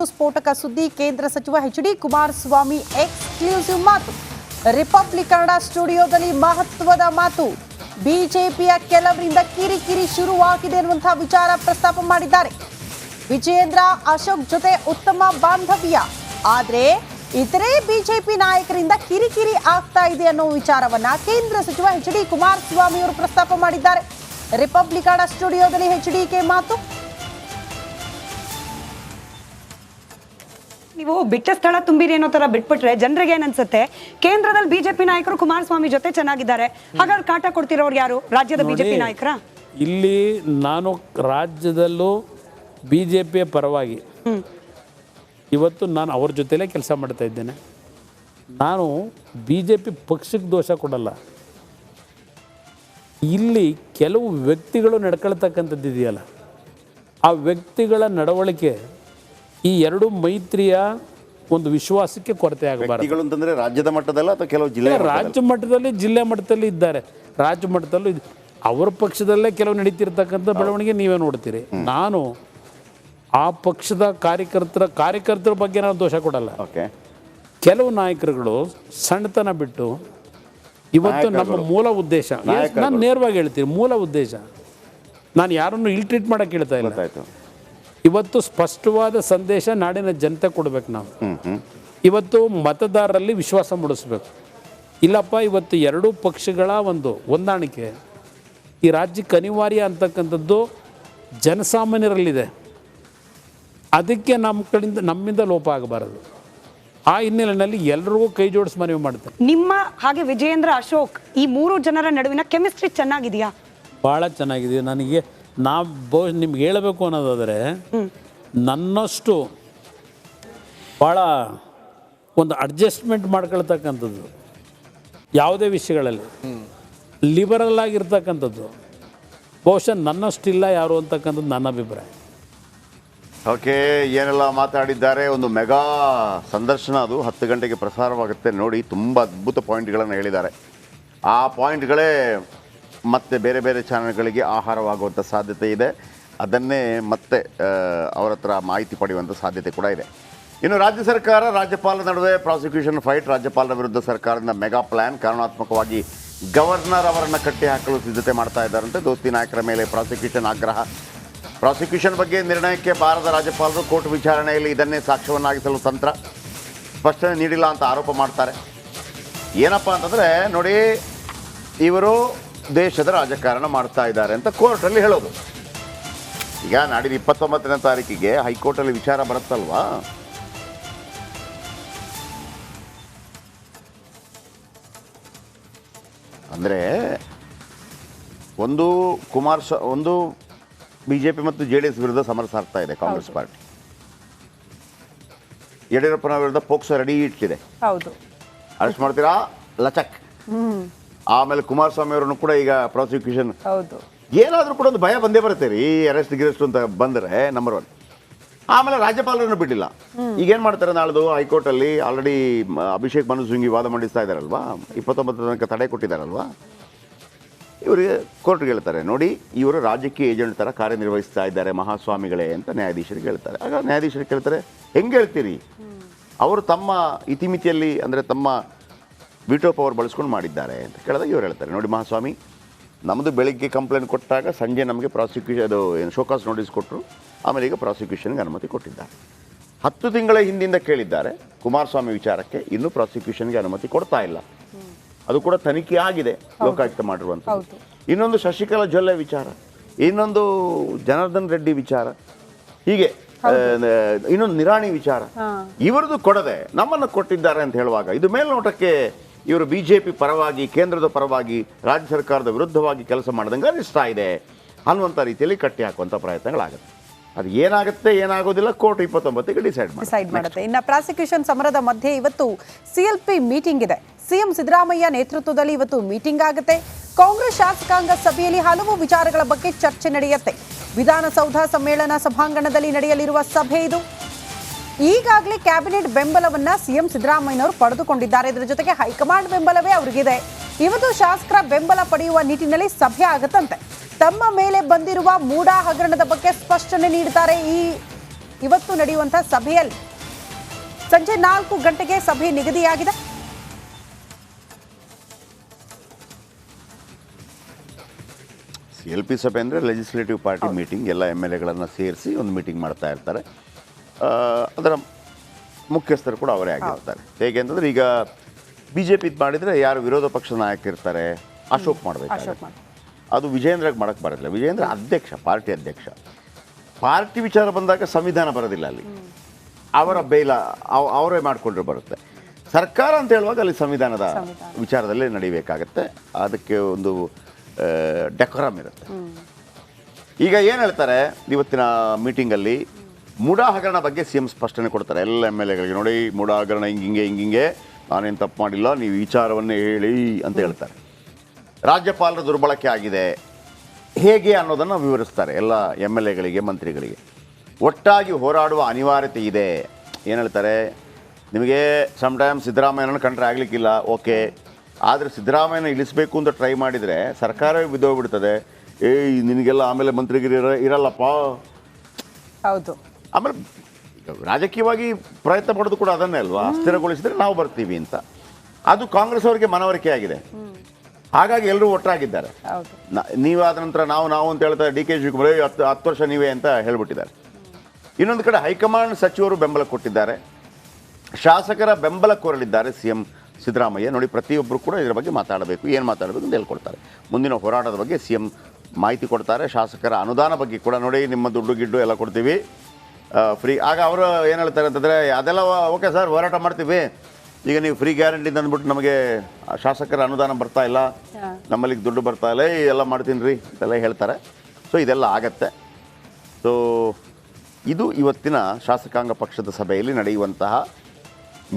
ಸ್ಫೋಟಕ ಸುದ್ದಿ ಕೇಂದ್ರ ಸಚಿವ ಎಚ್.ಡಿ. ಕುಮಾರಸ್ವಾಮಿ ಎಕ್ಸ್ಕ್ಲೂಸಿವ್ ಮಾತು. ರಿಪಬ್ಲಿಕ್ ಕನ್ನಡ ಸ್ಟುಡಿಯೋದಲ್ಲಿ ಮಹತ್ವದ ಮಾತು. ಬಿಜೆಪಿಯ ಕೆಲವರಿಂದ ಕಿರಿಕಿರಿ ಶುರುವಾಗಿದೆ ಅನ್ನುವಂತಹ ವಿಚಾರ ಪ್ರಸ್ತಾಪ ಮಾಡಿದ್ದಾರೆ. ವಿಜಯೇಂದ್ರ ಅಶೋಕ್ ಜೊತೆ ಉತ್ತಮ ಬಾಂಧವ್ಯ, ಆದ್ರೆ ಇತರೆ ಬಿಜೆಪಿ ನಾಯಕರಿಂದ ಕಿರಿಕಿರಿ ಆಗ್ತಾ ಇದೆ ಅನ್ನೋ ವಿಚಾರವನ್ನ ಕೇಂದ್ರ ಸಚಿವ ಎಚ್.ಡಿ. ಕುಮಾರಸ್ವಾಮಿ ಅವರು ಪ್ರಸ್ತಾಪ ಮಾಡಿದ್ದಾರೆ. ರಿಪಬ್ಲಿಕ್ ಕನ್ನಡ ಸ್ಟುಡಿಯೋದಲ್ಲಿ ಎಚ್.ಡಿ.ಕೆ ಮಾತು. ನೀವು ಬಿಟ್ಟ ಸ್ಥಳ ತುಂಬಿರಿ ಅನ್ನೋ ತರ ಬಿಟ್ಬಿಟ್ರೆ ಜನರಿಗೆ ಏನ್ ಅನ್ಸುತ್ತೆ, ಕೇಂದ್ರದಲ್ಲಿ ಬಿಜೆಪಿ ನಾಯಕರು ಕುಮಾರಸ್ವಾಮಿ ಜೊತೆ ಚೆನ್ನಾಗಿದ್ದಾರೆ, ಹಾಗಾದ್ರೆ ಕಾಟ ಕೊಡ್ತಿರೋರು ಯಾರು? ರಾಜ್ಯದ ಬಿಜೆಪಿ ನಾಯಕರ? ಇಲ್ಲಿ ನಾನು ರಾಜ್ಯದಲ್ಲೂ ಬಿಜೆಪಿಯ ಪರವಾಗಿ ಇವತ್ತು ನಾನು ಅವ್ರ ಜೊತೆಲೇ ಕೆಲಸ ಮಾಡ್ತಾ ಇದ್ದೇನೆ. ನಾನು ಬಿಜೆಪಿ ಪಕ್ಷಕ್ಕೆ ದೋಷ ಕೊಡಲ್ಲ. ಇಲ್ಲಿ ಕೆಲವು ವ್ಯಕ್ತಿಗಳು ನಡ್ಕೊಳ್ತಕ್ಕಂಥದ್ದು ಇದೆಯಲ್ಲ, ಆ ವ್ಯಕ್ತಿಗಳ ನಡವಳಿಕೆ ಈ ಎರಡು ಮೈತ್ರಿಯ ಒಂದು ವಿಶ್ವಾಸಕ್ಕೆ ಕೊರತೆ ಆಗಬಾರದು. ಅಂತಂದ್ರೆ ರಾಜ್ಯದ ಮಟ್ಟದಲ್ಲ ಅಥವಾ ಕೆಲವು ಜಿಲ್ಲೆ ರಾಜ್ಯ ಮಟ್ಟದಲ್ಲಿ ಜಿಲ್ಲೆ ಮಟ್ಟದಲ್ಲಿ ಇದ್ದಾರೆ. ರಾಜ್ಯ ಮಟ್ಟದಲ್ಲೂ ಅವರ ಪಕ್ಷದಲ್ಲೇ ಕೆಲವು ನಡೀತಿರ್ತಕ್ಕಂಥ ಬೆಳವಣಿಗೆ ನೀವೇ ನೋಡ್ತೀರಿ. ನಾನು ಆ ಪಕ್ಷದ ಕಾರ್ಯಕರ್ತರ ಬಗ್ಗೆ ನಾನು ದೋಷ ಕೊಡಲ್ಲ. ಕೆಲವು ನಾಯಕರುಗಳು ಸಣ್ಣತನ ಬಿಟ್ಟು ಇವತ್ತು ನಮ್ಮ ಮೂಲ ಉದ್ದೇಶ, ನಾನು ನೇರವಾಗಿ ಹೇಳ್ತೀನಿ, ಮೂಲ ಉದ್ದೇಶ ನಾನು ಯಾರನ್ನು ಇಲ್ ಟ್ರೀಟ್ ಮಾಡಕ್ಕೆ ಹೇಳ್ತಾ ಇಲ್ಲ. ಇವತ್ತು ಸ್ಪಷ್ಟವಾದ ಸಂದೇಶ ನಾಡಿನ ಜನತೆ ಕೊಡ್ಬೇಕು. ನಾವು ಇವತ್ತು ಮತದಾರರಲ್ಲಿ ವಿಶ್ವಾಸ ಮೂಡಿಸ್ಬೇಕು. ಇಲ್ಲಪ್ಪ, ಇವತ್ತು ಎರಡೂ ಪಕ್ಷಗಳ ಒಂದು ಹೊಂದಾಣಿಕೆ ಈ ರಾಜ್ಯಕ್ಕೆ ಅನಿವಾರ್ಯ ಅಂತಕ್ಕಂಥದ್ದು ಜನಸಾಮಾನ್ಯರಲ್ಲಿದೆ. ಅದಕ್ಕೆ ನಮ್ಮಿಂದ ಲೋಪ ಆಗಬಾರದು. ಆ ಹಿನ್ನೆಲೆಯಲ್ಲಿ ಎಲ್ಲರಿಗೂ ಕೈ ಜೋಡಿಸಿ ಮನವಿ ಮಾಡ್ತಾರೆ. ನಿಮ್ಮ ಹಾಗೆ ವಿಜಯೇಂದ್ರ ಅಶೋಕ್ ಈ ಮೂರು ಜನರ ನಡುವಿನ ಕೆಮಿಸ್ಟ್ರಿ ಚೆನ್ನಾಗಿದೆಯಾ? ಭಾಳ ಚೆನ್ನಾಗಿದೆ. ನನಗೆ ನಿಮ್ಗೆ ಹೇಳಬೇಕು ಅನ್ನೋದಾದರೆ, ನನ್ನಷ್ಟು ಭಾಳ ಒಂದು ಅಡ್ಜಸ್ಟ್ಮೆಂಟ್ ಮಾಡ್ಕೊಳ್ತಕ್ಕಂಥದ್ದು ಯಾವುದೇ ವಿಷಯಗಳಲ್ಲಿ ಲಿಬರಲ್ ಆಗಿರ್ತಕ್ಕಂಥದ್ದು ಬಹುಶಃ ನನ್ನಷ್ಟಿಲ್ಲ ಯಾರು ಅಂತಕ್ಕಂಥದ್ದು ನನ್ನ ಅಭಿಪ್ರಾಯ. ಓಕೆ, ಏನೆಲ್ಲ ಮಾತಾಡಿದ್ದಾರೆ. ಒಂದು ಮೆಗಾ ಸಂದರ್ಶನ, ಅದು 10 ಗಂಟೆಗೆ ಪ್ರಸಾರವಾಗುತ್ತೆ ನೋಡಿ. ತುಂಬ ಅದ್ಭುತ ಪಾಯಿಂಟ್ಗಳನ್ನು ಹೇಳಿದ್ದಾರೆ. ಆ ಪಾಯಿಂಟ್ಗಳೇ ಮತ್ತೆ ಬೇರೆ ಬೇರೆ ಚಾನೆಲ್ಗಳಿಗೆ ಆಹಾರವಾಗುವಂಥ ಸಾಧ್ಯತೆ ಇದೆ. ಅದನ್ನೇ ಮತ್ತೆ ಅವರ ಹತ್ರ ಮಾಹಿತಿ ಪಡೆಯುವಂಥ ಸಾಧ್ಯತೆ ಕೂಡ ಇದೆ. ಇನ್ನು ರಾಜ್ಯ ಸರ್ಕಾರ ರಾಜ್ಯಪಾಲರ ನಡುವೆ ಪ್ರಾಸಿಕ್ಯೂಷನ್ ಫೈಟ್. ರಾಜ್ಯಪಾಲರ ವಿರುದ್ಧ ಸರ್ಕಾರದಿಂದ ಮೆಗಾ ಪ್ಲ್ಯಾನ್. ಕಾರಣಾತ್ಮಕವಾಗಿ ಗವರ್ನರ್ ಅವರನ್ನು ಕಟ್ಟಿ ಹಾಕಲು ಸಿದ್ಧತೆ ಮಾಡ್ತಾ ಇದ್ದಾರಂತೆ. ದೋಸ್ತಿ ನಾಯಕರ ಮೇಲೆ ಪ್ರಾಸಿಕ್ಯೂಷನ್ ಆಗ್ರಹ. ಪ್ರಾಸಿಕ್ಯೂಷನ್ ಬಗ್ಗೆ ನಿರ್ಣಯಕ್ಕೆ ಬಾರದ ರಾಜ್ಯಪಾಲರು ಕೋರ್ಟ್ ವಿಚಾರಣೆಯಲ್ಲಿ ಇದನ್ನೇ ಸಾಕ್ಷ್ಯವನ್ನಾಗಿಸಲು ತಂತ್ರ. ಸ್ಪಷ್ಟನೆ ನೀಡಿಲ್ಲ ಅಂತ ಆರೋಪ ಮಾಡ್ತಾರೆ. ಏನಪ್ಪ ಅಂತಂದರೆ ನೋಡಿ, ಇವರು ದೇಶದ ರಾಜಕಾರಣ ಮಾಡ್ತಾ ಇದ್ದಾರೆ ಅಂತ ಕೋರ್ಟಲ್ಲಿ ಹೇಳೋದು. ಈಗ ನಾಡಿದ 29ನೇ ತಾರೀಕಿಗೆ ಹೈಕೋರ್ಟಲ್ಲಿ ವಿಚಾರ ಬರುತ್ತಲ್ವಾ, ಅಂದರೆ ಒಂದು ಬಿಜೆಪಿ ಮತ್ತು JDS ವಿರುದ್ಧ ಸಮರ ಸಾರ್ತಾ ಇದೆ ಕಾಂಗ್ರೆಸ್ ಪಾರ್ಟಿ. ಯಡಿಯೂರಪ್ಪನ ವಿರುದ್ಧ ಪೋಕ್ಸೋ ರೆಡಿ ಇಟ್ಟಿದೆ. ಹೌದು, ಅರೆಸ್ಟ್ ಮಾಡ್ತೀರಾ ಲಚಕ್. ಆಮೇಲೆ ಕುಮಾರಸ್ವಾಮಿ ಅವರನ್ನು ಕೂಡ ಈಗ ಪ್ರಾಸಿಕ್ಯೂಷನ್. ಹೌದು, ಏನಾದರೂ ಕೂಡ ಒಂದು ಭಯ ಬಂದೇ ಬರುತ್ತೆ ರೀ, ಅರೆಸ್ಟ್ ಗಿರೆಸ್ಟ್ ಅಂತ ಬಂದರೆ ನಂಬರ್ 1. ಆಮೇಲೆ ರಾಜ್ಯಪಾಲರನ್ನು ಬಿಟ್ಟಿಲ್ಲ. ಈಗೇನು ಮಾಡ್ತಾರೆ, ನಾಳ್ದು ಹೈಕೋರ್ಟಲ್ಲಿ ಆಲ್ರೆಡಿ ಅಭಿಷೇಕ್ ಮನು ಸಿಂಘ್ವಿ ವಾದ ಮಂಡಿಸ್ತಾ ಇದ್ದಾರಲ್ವಾ, 29 ತನಕ ತಡೆ ಕೊಟ್ಟಿದ್ದಾರಲ್ವಾ. ಇವರಿಗೆ ಕೋರ್ಟ್ಗೆ ಹೇಳ್ತಾರೆ, ನೋಡಿ ಇವರು ರಾಜಕೀಯ ಏಜೆಂಟ್ ಥರ ಕಾರ್ಯನಿರ್ವಹಿಸ್ತಾ ಇದ್ದಾರೆ ಮಹಾಸ್ವಾಮಿಗಳೇ ಅಂತ ನ್ಯಾಯಾಧೀಶರಿಗೆ ಹೇಳ್ತಾರೆ. ಆಗ ನ್ಯಾಯಾಧೀಶರಿಗೆ ಕೇಳ್ತಾರೆ, ಹೆಂಗೆ ಹೇಳ್ತೀರಿ? ಅವರು ತಮ್ಮ ಇತಿಮಿತಿಯಲ್ಲಿ, ಅಂದರೆ ತಮ್ಮ ವಿಟೋ ಪವರ್ ಬಳಸ್ಕೊಂಡು ಮಾಡಿದ್ದಾರೆ ಅಂತ ಕೇಳಿದಾಗ ಇವರು ಹೇಳ್ತಾರೆ, ನೋಡಿ ಮಹಾಸ್ವಾಮಿ, ನಮ್ಮದು ಬೆಳಿಗ್ಗೆ ಕಂಪ್ಲೇಂಟ್ ಕೊಟ್ಟಾಗ ಸಂಜೆ ನಮಗೆ ಪ್ರಾಸಿಕ್ಯೂಷನ್ ಅದು ಏನು ಶೋಕಾಸ್ ನೋಟಿಸ್ ಕೊಟ್ಟರು. ಆಮೇಲೆ ಈಗ ಪ್ರಾಸಿಕ್ಯೂಷನ್ಗೆ ಅನುಮತಿ ಕೊಟ್ಟಿದ್ದಾರೆ. 10 ತಿಂಗಳ ಹಿಂದಿಂದ ಕೇಳಿದ್ದಾರೆ ಕುಮಾರಸ್ವಾಮಿ ವಿಚಾರಕ್ಕೆ, ಇನ್ನೂ ಪ್ರಾಸಿಕ್ಯೂಷನ್ಗೆ ಅನುಮತಿ ಕೊಡ್ತಾ ಇಲ್ಲ. ಅದು ಕೂಡ ತನಿಖೆ ಆಗಿದೆ, ಲೋಕಾಯುಕ್ತ ಮಾಡಿರುವಂಥದ್ದು. ಇನ್ನೊಂದು ಶಶಿಕಲಾ ಜೊಲ್ಲೆ ವಿಚಾರ, ಇನ್ನೊಂದು ಜನಾರ್ದನ್ ರೆಡ್ಡಿ ವಿಚಾರ, ಹೀಗೆ ಇನ್ನೊಂದು ನಿರಾಣಿ ವಿಚಾರ. ಇವರದು ಕೊಡದೆ ನಮ್ಮನ್ನು ಕೊಟ್ಟಿದ್ದಾರೆ ಅಂತ ಹೇಳುವಾಗ ಇದು ಮೇಲ್ನೋಟಕ್ಕೆ ಇವರು ಬಿಜೆಪಿ ಪರವಾಗಿ, ಕೇಂದ್ರದ ಪರವಾಗಿ, ರಾಜ್ಯ ಸರ್ಕಾರದ ವಿರುದ್ಧವಾಗಿ ಕೆಲಸ ಮಾಡಿದಂಗೆ ಅನಿಸ್ತಾ ಇದೆ ಅನ್ನುವಂಥ ರೀತಿಯಲ್ಲಿ ಕಟ್ಟಿ ಹಾಕುವಂಥ ಪ್ರಯತ್ನಗಳಾಗುತ್ತೆ. ಅದು ಏನಾಗುತ್ತೆ ಏನಾಗೋದಿಲ್ಲ ಕೋರ್ಟ್ 29ಕ್ಕೆ ಡಿಸೈಡ್ ಮಾಡುತ್ತೆ. ಇನ್ನು ಪ್ರಾಸಿಕ್ಯೂಷನ್ ಸಮರದ ಮಧ್ಯೆ ಇವತ್ತು CLP ಮೀಟಿಂಗ್ ಇದೆ. ಸಿಎಂ ಸಿದ್ದರಾಮಯ್ಯ ನೇತೃತ್ವದಲ್ಲಿ ಇವತ್ತು ಮೀಟಿಂಗ್ ಆಗುತ್ತೆ. ಕಾಂಗ್ರೆಸ್ ಶಾಸಕಾಂಗ ಸಭೆಯಲ್ಲಿ ಹಲವು ವಿಚಾರಗಳ ಬಗ್ಗೆ ಚರ್ಚೆ ನಡೆಯುತ್ತೆ. ವಿಧಾನಸೌಧ ಸಮ್ಮೇಳನ ಸಭಾಂಗಣದಲ್ಲಿ ನಡೆಯಲಿರುವ ಸಭೆ ಇದು. ಈಗಾಗಲೇ ಕ್ಯಾಬಿನೆಟ್ ಬೆಂಬಲವನ್ನ ಸಿಎಂ ಸಿದ್ದರಾಮಯ್ಯನವರು ಪಡೆದುಕೊಂಡಿದ್ದಾರೆ. ಇದರ ಜೊತೆಗೆ ಹೈಕಮಾಂಡ್ ಬೆಂಬಲವೇ ಅವರಿಗಿದೆ. ಇವತ್ತು ಶಾಸಕರ ಬೆಂಬಲ ಪಡೆಯುವ ನಿಟ್ಟಿನಲ್ಲಿ ಸಭೆ ಆಗುತ್ತಂತೆ. ತಮ್ಮ ಮೇಲೆ ಬಂದಿರುವ ಮೂಡಾ ಹಗರಣದ ಬಗ್ಗೆ ಸ್ಪಷ್ಟನೆ ನೀಡುತ್ತಾರೆ ಈ ಇವತ್ತು ನಡೆಯುವಂತಹ ಸಭೆಯಲ್ಲಿ. ಸಂಜೆ 4 ಗಂಟೆಗೆ ಸಭೆ ನಿಗದಿಯಾಗಿದೆ. LP ಸಭೆ ಅಂದರೆ ಲೆಜಿಸ್ಲೇಟಿವ್ ಪಾರ್ಟಿ ಮೀಟಿಂಗ್, ಎಲ್ಲ MLAಗಳನ್ನು ಸೇರಿಸಿ ಒಂದು ಮೀಟಿಂಗ್ ಮಾಡ್ತಾ ಇರ್ತಾರೆ. ಅದರ ಮುಖ್ಯಸ್ಥರು ಕೂಡ ಅವರೇ ಆಗಿರ್ತಾರೆ. ಹೇಗೆ ಅಂತಂದರೆ ಈಗ BJP ಇದು ಮಾಡಿದರೆ ಯಾರು ವಿರೋಧ ಪಕ್ಷದ ನಾಯಕರಿರ್ತಾರೆ, ಅಶೋಕ್ ಮಾಡಬೇಕು. ಅದು ವಿಜೇಂದ್ರಗೆ ಮಾಡೋಕ್ಕೆ ಬರೋದಿಲ್ಲ. ವಿಜೇಂದ್ರ ಅಧ್ಯಕ್ಷ, ಪಾರ್ಟಿ ಅಧ್ಯಕ್ಷ. ಪಾರ್ಟಿ ವಿಚಾರ ಬಂದಾಗ ಸಂವಿಧಾನ ಬರೋದಿಲ್ಲ ಅಲ್ಲಿ, ಅವರ ಬೇಲ ಅವರೇ ಮಾಡಿಕೊಂಡ್ರೆ ಬರುತ್ತೆ. ಸರ್ಕಾರ ಅಂತ ಹೇಳುವಾಗ ಅಲ್ಲಿ ಸಂವಿಧಾನದ ವಿಚಾರದಲ್ಲೇ ನಡಿಬೇಕಾಗತ್ತೆ. ಅದಕ್ಕೆ ಒಂದು ಡೆಕೋರಮ್ ಇರುತ್ತೆ. ಈಗ ಏನು ಹೇಳ್ತಾರೆ ಇವತ್ತಿನ ಮೀಟಿಂಗಲ್ಲಿ, ಮುಡಾ ಹಗರಣ ಬಗ್ಗೆ CM ಸ್ಪಷ್ಟನೆ ಕೊಡ್ತಾರೆ ಎಲ್ಲ MLAಗಳಿಗೆ. ನೋಡಿ, ಮುಡಾ ಹಗರಣ ಹಿಂಗಿಂಗೆ ನಾನೇನು ತಪ್ಪು ಮಾಡಿಲ್ಲ, ನೀವು ವಿಚಾರವನ್ನೇ ಹೇಳಿ ಅಂತ ಹೇಳ್ತಾರೆ. ರಾಜ್ಯಪಾಲರ ದುರ್ಬಳಕೆ ಆಗಿದೆ ಹೇಗೆ ಅನ್ನೋದನ್ನು ವಿವರಿಸ್ತಾರೆ ಎಲ್ಲ MLAಗಳಿಗೆ, ಮಂತ್ರಿಗಳಿಗೆ. ಒಟ್ಟಾಗಿ ಹೋರಾಡುವ ಅನಿವಾರ್ಯತೆ ಇದೆ. ಏನು ಹೇಳ್ತಾರೆ, ನಿಮಗೆ ಸಮ್ಟೈಮ್ ಸಿದ್ದರಾಮಯ್ಯನ ಕಂಡ್ರೆ ಆಗಲಿಕ್ಕಿಲ್ಲ, ಓಕೆ, ಆದರೆ ಸಿದ್ದರಾಮಯ್ಯನ ಇಳಿಸಬೇಕು ಅಂತ ಟ್ರೈ ಮಾಡಿದರೆ ಸರ್ಕಾರವೇ ಬಿದ್ದೋಗ್ಬಿಡ್ತದೆ. ನಿನಗೆಲ್ಲ ಆಮೇಲೆ ಮಂತ್ರಿಗಿರಿ ಇರಲ್ಲಪ್ಪ. ಹೌದು. ಆಮೇಲೆ ರಾಜಕೀಯವಾಗಿ ಪ್ರಯತ್ನ ಪಡೋದು ಕೂಡ ಅದನ್ನೇ ಅಲ್ವಾ, ಅಸ್ಥಿರಗೊಳಿಸಿದ್ರೆ ನಾವು ಬರ್ತೀವಿ ಅಂತ. ಅದು ಕಾಂಗ್ರೆಸ್ ಅವರಿಗೆ ಮನವರಿಕೆ ಆಗಿದೆ. ಹಾಗಾಗಿ ಎಲ್ಲರೂ ಒಟ್ಟಾಗಿದ್ದಾರೆ. ನೀವಾದ ನಂತರ ನಾವು ಅಂತ ಹೇಳ್ತಾರೆ. DK ಶಿವಕುಮಾರ್ 10 ವರ್ಷ ನೀವೇ ಅಂತ ಹೇಳ್ಬಿಟ್ಟಿದ್ದಾರೆ. ಇನ್ನೊಂದು ಕಡೆ ಹೈಕಮಾಂಡ್ ಸಚಿವರು ಬೆಂಬಲ ಕೊಟ್ಟಿದ್ದಾರೆ, ಶಾಸಕರ ಬೆಂಬಲ ಕೋರಲಿದ್ದಾರೆ CM ಸಿದ್ದರಾಮಯ್ಯ. ನೋಡಿ, ಪ್ರತಿಯೊಬ್ಬರು ಕೂಡ ಇದರ ಬಗ್ಗೆ ಮಾತಾಡಬೇಕು, ಏನು ಮಾತಾಡಬೇಕು ಅಂತ ಹೇಳ್ಕೊಡ್ತಾರೆ. ಮುಂದಿನ ಹೋರಾಟದ ಬಗ್ಗೆ CM ಮಾಹಿತಿ ಕೊಡ್ತಾರೆ. ಶಾಸಕರ ಅನುದಾನ ಬಗ್ಗೆ ಕೂಡ, ನೋಡಿ ನಿಮ್ಮ ದುಡ್ಡು ಗಿಡ್ಡು ಎಲ್ಲ ಕೊಡ್ತೀವಿ ಫ್ರೀ. ಆಗ ಅವರು ಏನು ಹೇಳ್ತಾರೆ ಅಂತಂದರೆ, ಅದೆಲ್ಲ ಓಕೆ ಸರ್, ಹೋರಾಟ ಮಾಡ್ತೀವಿ, ಈಗ ನೀವು ಫ್ರೀ ಗ್ಯಾರಂಟಿ ಅಂದ್ಬಿಟ್ಟು ನಮಗೆ ಶಾಸಕರ ಅನುದಾನ ಬರ್ತಾ ಇಲ್ಲ, ನಮ್ಮಲ್ಲಿಗೆ ದುಡ್ಡು ಬರ್ತಾ ಇಲ್ಲ, ಎಲ್ಲ ಮಾಡ್ತೀನಿ ರೀ ಅಂತೆಲ್ಲ ಹೇಳ್ತಾರೆ. ಸೊ ಇದೆಲ್ಲ ಆಗತ್ತೆ. ಸೊ ಇದು ಇವತ್ತಿನ ಶಾಸಕಾಂಗ ಪಕ್ಷದ ಸಭೆಯಲ್ಲಿ ನಡೆಯುವಂತಹ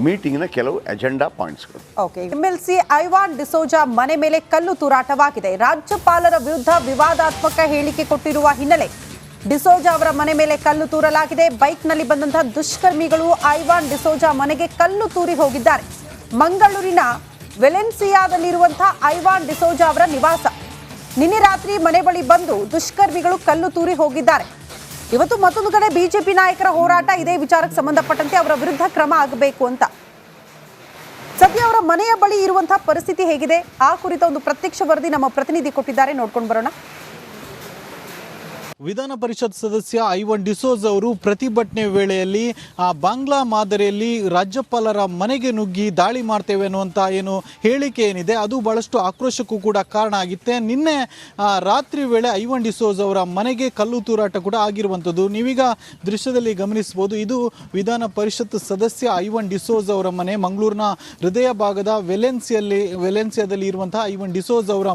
ಮೀಟಿಂಗ್ನ ಕೆಲವು ಅಜೆಂಡಾ ಪಾಯಿಂಟ್ಸ್ಗಳು. ಓಕೆ, MLC ಐವಾನ್ ಡಿಸೋಜಾ ಮನೆ ಮೇಲೆ ಕಲ್ಲು ತೂರಾಟವಾಗಿದೆ. ರಾಜ್ಯಪಾಲರ ವಿರುದ್ಧ ವಿವಾದಾತ್ಮಕ ಹೇಳಿಕೆ ಕೊಟ್ಟಿರುವ ಹಿನ್ನೆಲೆ ಡಿಸೋಜಾ ಅವರ ಮನೆ ಮೇಲೆ ಕಲ್ಲು ತೂರಲಾಗಿದೆ. ಬೈಕ್ನಲ್ಲಿ ಬಂದಂತಹ ದುಷ್ಕರ್ಮಿಗಳು ಐವಾನ್ ಡಿಸೋಜಾ ಮನೆಗೆ ಕಲ್ಲು ತೂರಿ ಹೋಗಿದ್ದಾರೆ. ಮಂಗಳೂರಿನ ವೆಲೆನ್ಸಿಯಾದಲ್ಲಿರುವಂತಹ ಐವಾನ್ ಡಿಸೋಜಾ ಅವರ ನಿವಾಸ. ನಿನ್ನೆ ರಾತ್ರಿ ಮನೆ ಬಳಿ ಬಂದು ದುಷ್ಕರ್ಮಿಗಳು ಕಲ್ಲು ತೂರಿ ಹೋಗಿದ್ದಾರೆ. ಇವತ್ತು ಮತ್ತೊಂದು ಕಡೆ ಬಿಜೆಪಿ ನಾಯಕರ ಹೋರಾಟ. ಇದೇ ವಿಚಾರಕ್ಕೆ ಸಂಬಂಧಪಟ್ಟಂತೆ ಅವರ ವಿರುದ್ಧ ಕ್ರಮ ಆಗಬೇಕು ಅಂತ. ಸದ್ಯ ಅವರ ಮನೆಯ ಬಳಿ ಇರುವಂತಹ ಪರಿಸ್ಥಿತಿ ಹೇಗಿದೆ, ಆ ಕುರಿತ ಒಂದು ಪ್ರತ್ಯಕ್ಷ ವರದಿ ನಮ್ಮ ಪ್ರತಿನಿಧಿ ಕೊಟ್ಟಿದ್ದಾರೆ, ನೋಡ್ಕೊಂಡು ಬರೋಣ. ವಿಧಾನ ಪರಿಷತ್ ಸದಸ್ಯ ಐವಾನ್ ಡಿಸೋಜ ಅವರು ಪ್ರತಿಭಟನೆ ವೇಳೆಯಲ್ಲಿ ಬಾಂಗ್ಲಾ ಮಾದರಿಯಲ್ಲಿ ರಾಜ್ಯಪಾಲರ ಮನೆಗೆ ನುಗ್ಗಿ ದಾಳಿ ಮಾಡ್ತೇವೆ ಅನ್ನುವಂಥ ಏನು ಹೇಳಿಕೆ ಏನಿದೆ ಅದು ಬಹಳಷ್ಟು ಆಕ್ರೋಶಕ್ಕೂ ಕೂಡ ಕಾರಣ ಆಗಿತ್ತೆ. ನಿನ್ನೆ ರಾತ್ರಿ ವೇಳೆ ಐವಾನ್ ಡಿಸೋಜ ಅವರ ಮನೆಗೆ ಕಲ್ಲು ತೂರಾಟ ಕೂಡ ಆಗಿರುವಂಥದ್ದು ನೀವೀಗ ದೃಶ್ಯದಲ್ಲಿ ಗಮನಿಸಬಹುದು. ಇದು ವಿಧಾನ ಪರಿಷತ್ ಸದಸ್ಯ ಐವಾನ್ ಡಿಸೋಜ ಅವರ ಮನೆ, ಮಂಗಳೂರಿನ ಹೃದಯ ಭಾಗದ ವೆಲೆನ್ಸಿಯಾದಲ್ಲಿ ಇರುವಂತಹ ಐವಾನ್ ಡಿಸೋಜ ಅವರ